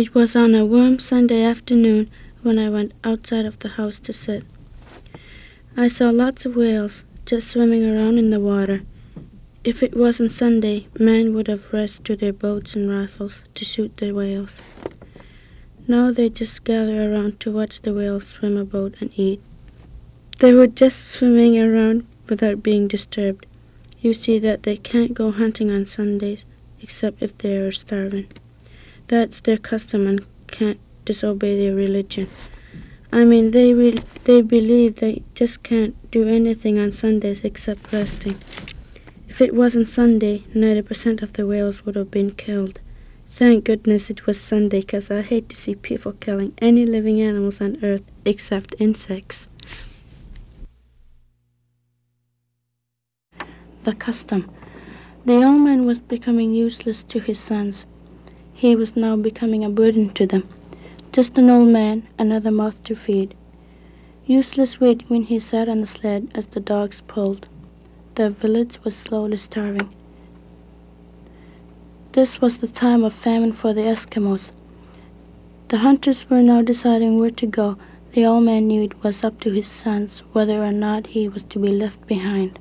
It was on a warm Sunday afternoon when I went outside of the house to sit. I saw lots of whales just swimming around in the water. If it wasn't Sunday, men would have rushed to their boats and rifles to shoot the whales. Now they just gather around to watch the whales swim about and eat. They were just swimming around without being disturbed. You see that they can't go hunting on Sundays except if they are starving. That's their custom and can't disobey their religion. I mean, they believe they just can't do anything on Sundays except resting. If it wasn't Sunday, 90% of the whales would have been killed. Thank goodness it was Sunday, 'cause I hate to see people killing any living animals on earth except insects. The custom. The old man was becoming useless to his sons. He was now becoming a burden to them. Just an old man, another mouth to feed. Useless wait when he sat on the sled as the dogs pulled. The village was slowly starving. This was the time of famine for the Eskimos. The hunters were now deciding where to go. The old man knew it was up to his sons whether or not he was to be left behind.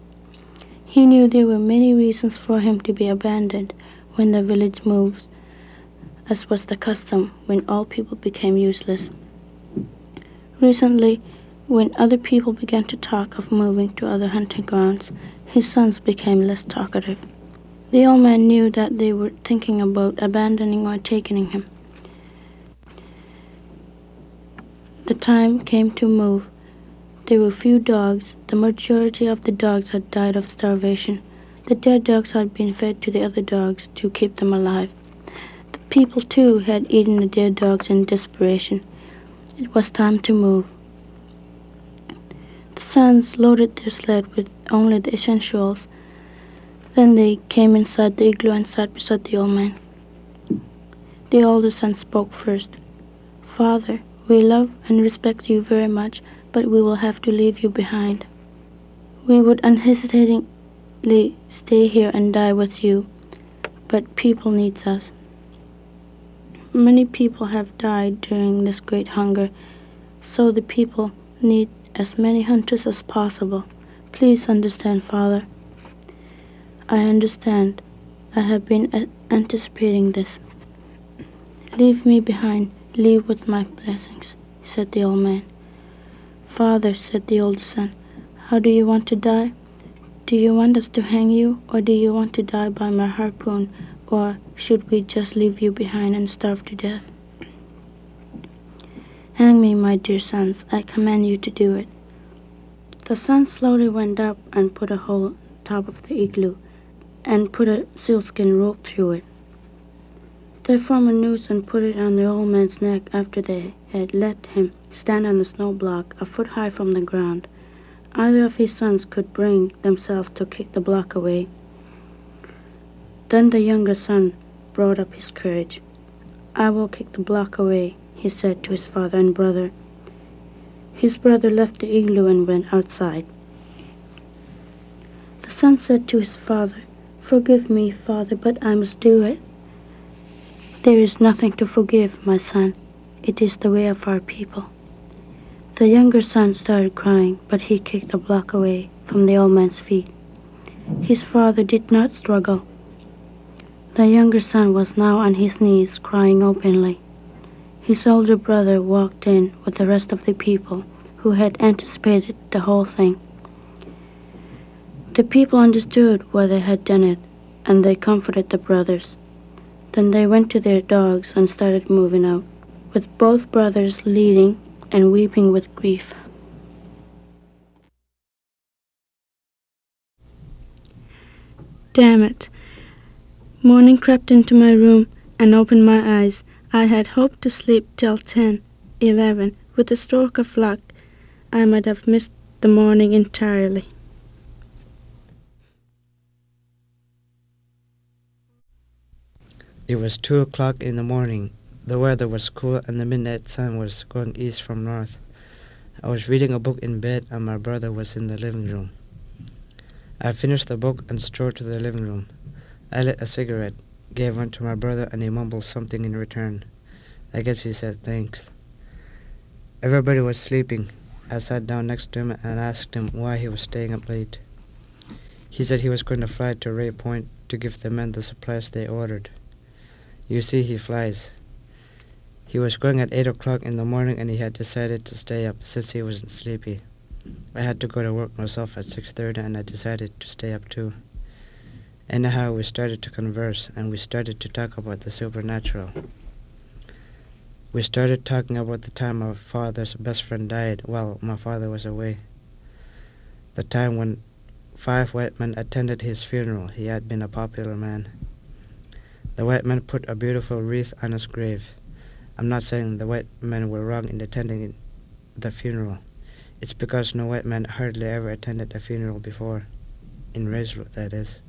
He knew there were many reasons for him to be abandoned when the village moves, as was the custom when all people became useless. Recently, when other people began to talk of moving to other hunting grounds, his sons became less talkative. The old man knew that they were thinking about abandoning or taking him. The time came to move. There were few dogs. The majority of the dogs had died of starvation. The dead dogs had been fed to the other dogs to keep them alive. The people, too, had eaten the dead dogs in desperation. It was time to move. The sons loaded their sled with only the essentials. Then they came inside the igloo and sat beside the old man. The older son spoke first. "Father, we love and respect you very much, but we will have to leave you behind. We would unhesitatingly stay here and die with you, but people need us. Many people have died during this great hunger, so the people need as many hunters as possible. Please understand, Father." "I understand. I have been anticipating this." "Leave me behind. Leave with my blessings," said the old man. "Father," said the older son, "how do you want to die? Do you want us to hang you, or do you want to die by my harpoon, or should we just leave you behind and starve to death?" "Hang me, my dear sons. I command you to do it." The son slowly went up and put a hole on top of the igloo and put a sealskin rope through it. They formed a noose and put it on the old man's neck after they had let him stand on the snow block a foot high from the ground. Either of his sons could bring themselves to kick the block away. Then the younger son brought up his courage. "I will kick the block away," he said to his father and brother. His brother left the igloo and went outside. The son said to his father, "Forgive me, Father, but I must do it." "There is nothing to forgive, my son. It is the way of our people." The younger son started crying, but he kicked the block away from the old man's feet. His father did not struggle. The younger son was now on his knees, crying openly. His older brother walked in with the rest of the people, who had anticipated the whole thing. The people understood why they had done it, and they comforted the brothers. Then they went to their dogs and started moving out, with both brothers leading and weeping with grief. Damn it. Morning crept into my room and opened my eyes. I had hoped to sleep till 10, 11. With a stroke of luck, I might have missed the morning entirely. It was 2 o'clock in the morning. The weather was cool and the midnight sun was going east from north. I was reading a book in bed and my brother was in the living room. I finished the book and strolled to the living room. I lit a cigarette, gave one to my brother, and he mumbled something in return. I guess he said thanks. Everybody was sleeping. I sat down next to him and asked him why he was staying up late. He said he was going to fly to Ray Point to give the men the supplies they ordered. You see, he flies. He was going at 8 o'clock in the morning and he had decided to stay up since he wasn't sleepy. I had to go to work myself at 6:30 and I decided to stay up too. Anyhow, we started to converse and we started to talk about the supernatural. We started talking about the time my father's best friend died while my father was away. The time when 5 white men attended his funeral. He had been a popular man. The white men put a beautiful wreath on his grave. I'm not saying the white men were wrong in attending the funeral. It's because no white man hardly ever attended a funeral before. In Ray'sville, that is.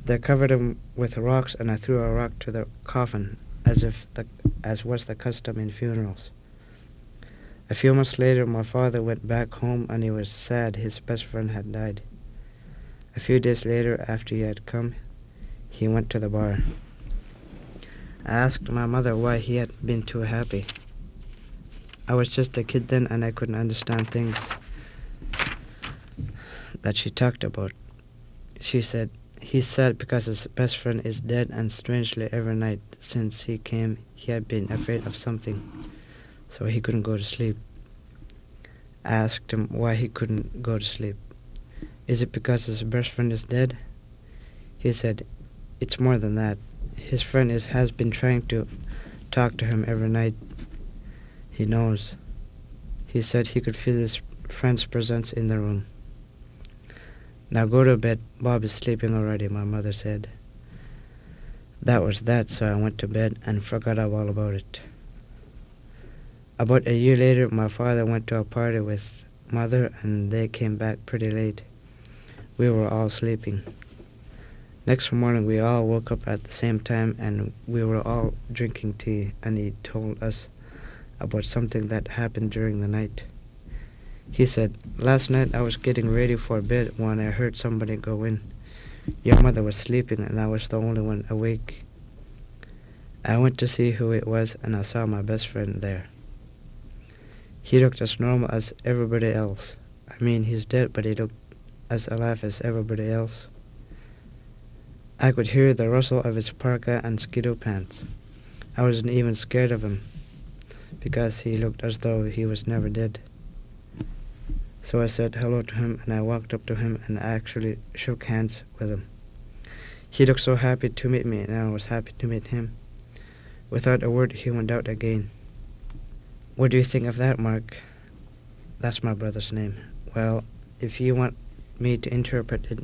They covered him with rocks and I threw a rock to the coffin as was the custom in funerals. A few months later, my father went back home and he was sad his best friend had died. A few days later, after he had come, he went to the bar. I asked my mother why he had been too happy. I was just a kid then and I couldn't understand things that she talked about. She said, he's sad because his best friend is dead and strangely every night since he came he had been afraid of something, so he couldn't go to sleep. I asked him why he couldn't go to sleep. Is it because his best friend is dead? He said, it's more than that. His friend has been trying to talk to him every night. He knows. He said he could feel his friend's presence in the room. Now go to bed. Bob is sleeping already, my mother said. That was that, so I went to bed and forgot all about it. About a year later, my father went to a party with Mother and they came back pretty late. We were all sleeping. Next morning, we all woke up at the same time and we were all drinking tea, and he told us about something that happened during the night. He said, last night I was getting ready for bed when I heard somebody go in. Your mother was sleeping and I was the only one awake. I went to see who it was and I saw my best friend there. He looked as normal as everybody else. I mean, he's dead, but he looked as alive as everybody else. I could hear the rustle of his parka and skidoo pants. I wasn't even scared of him, because he looked as though he was never dead. So I said hello to him and I walked up to him and I actually shook hands with him. He looked so happy to meet me and I was happy to meet him. Without a word, he went out again. What do you think of that, Mark? That's my brother's name. Well, if you want me to interpret it,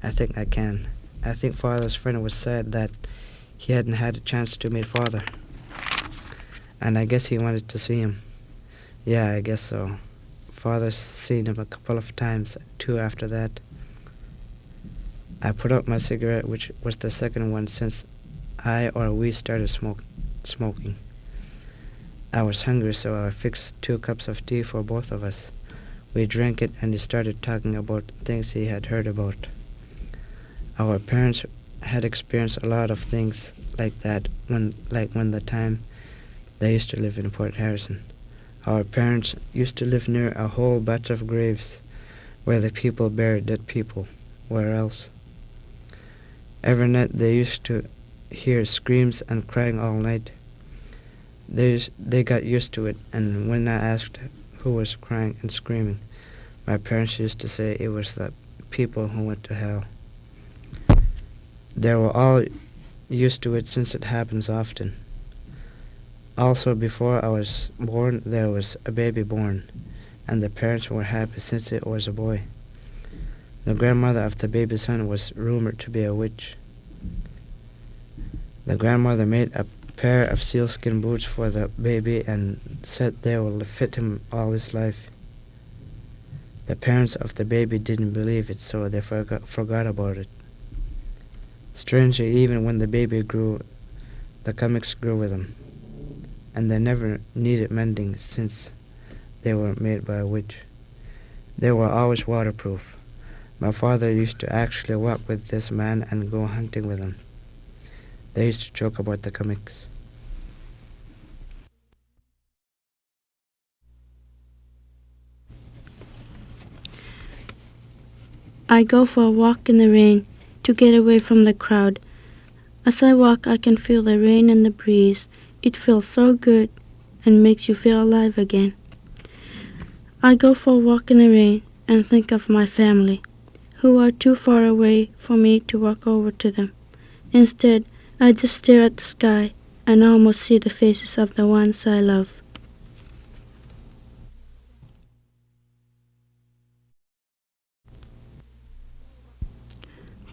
I think I can. I think Father's friend was sad that he hadn't had a chance to meet Father. And I guess he wanted to see him. Yeah, I guess so. Father's seen him a couple of times, too, after that. I put out my cigarette, which was the second one since we started smoking. I was hungry, so I fixed 2 cups of tea for both of us. We drank it and he started talking about things he had heard about. Our parents had experienced a lot of things like that when the time they used to live in Port Harrison. Our parents used to live near a whole batch of graves where the people buried dead people. Where else? Every night they used to hear screams and crying all night. They got used to it, and when I asked who was crying and screaming, my parents used to say it was the people who went to hell. They were all used to it since it happens often. Also, before I was born, there was a baby born, and the parents were happy since it was a boy. The grandmother of the baby's son was rumored to be a witch. The grandmother made a pair of sealskin boots for the baby and said they will fit him all his life. The parents of the baby didn't believe it, so they forgot about it. Strangely, even when the baby grew, the comics grew with him, and they never needed mending since they were made by a witch. They were always waterproof. My father used to actually walk with this man and go hunting with him. They used to joke about the comics. I go for a walk in the rain to get away from the crowd. As I walk, I can feel the rain and the breeze. It feels so good and makes you feel alive again. I go for a walk in the rain and think of my family, who are too far away for me to walk over to them. Instead, I just stare at the sky and almost see the faces of the ones I love.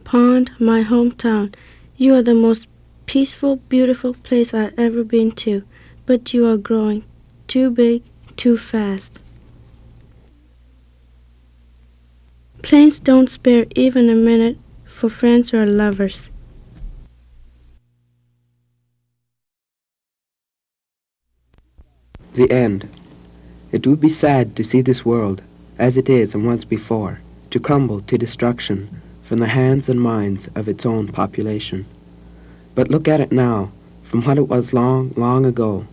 Pond, my hometown, you are the most peaceful, beautiful place I've ever been to, but you are growing too big, too fast. Plains don't spare even a minute for friends or lovers. The end. It would be sad to see this world, as it is and was before, to crumble to destruction from the hands and minds of its own population. But look at it now, from what it was long, long ago.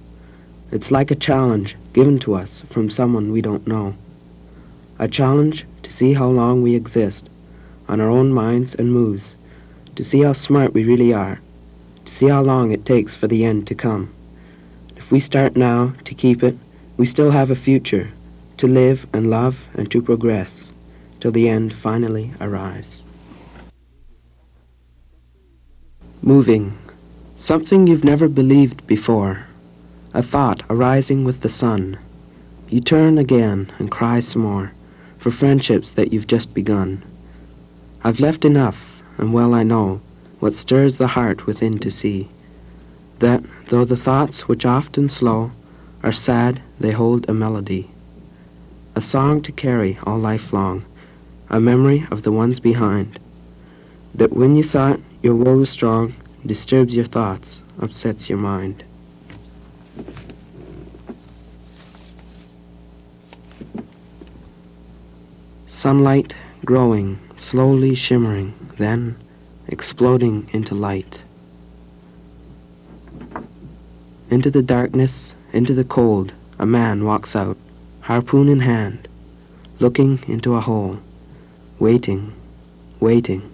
It's like a challenge given to us from someone we don't know. A challenge to see how long we exist, on our own minds and moves, to see how smart we really are, to see how long it takes for the end to come. If we start now to keep it, we still have a future, to live and love and to progress, till the end finally arrives. Moving. Something you've never believed before. A thought arising with the sun. You turn again and cry some more, for friendships that you've just begun. I've left enough, and well I know, what stirs the heart within to see, that, though the thoughts which often slow are sad, they hold a melody. A song to carry all life long, a memory of the ones behind, that when you thought your will was strong, disturbs your thoughts, upsets your mind. Sunlight growing, slowly shimmering, then exploding into light. Into the darkness, into the cold, a man walks out, harpoon in hand, looking into a hole, waiting, waiting,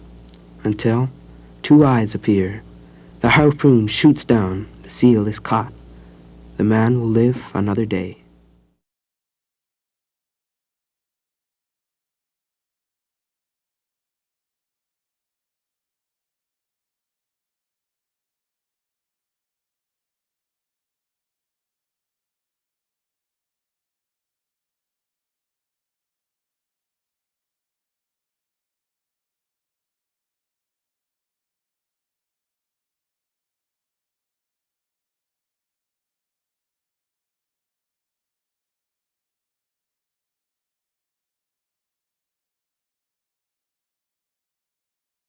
until two eyes appear. The harpoon shoots down, the seal is caught. The man will live another day.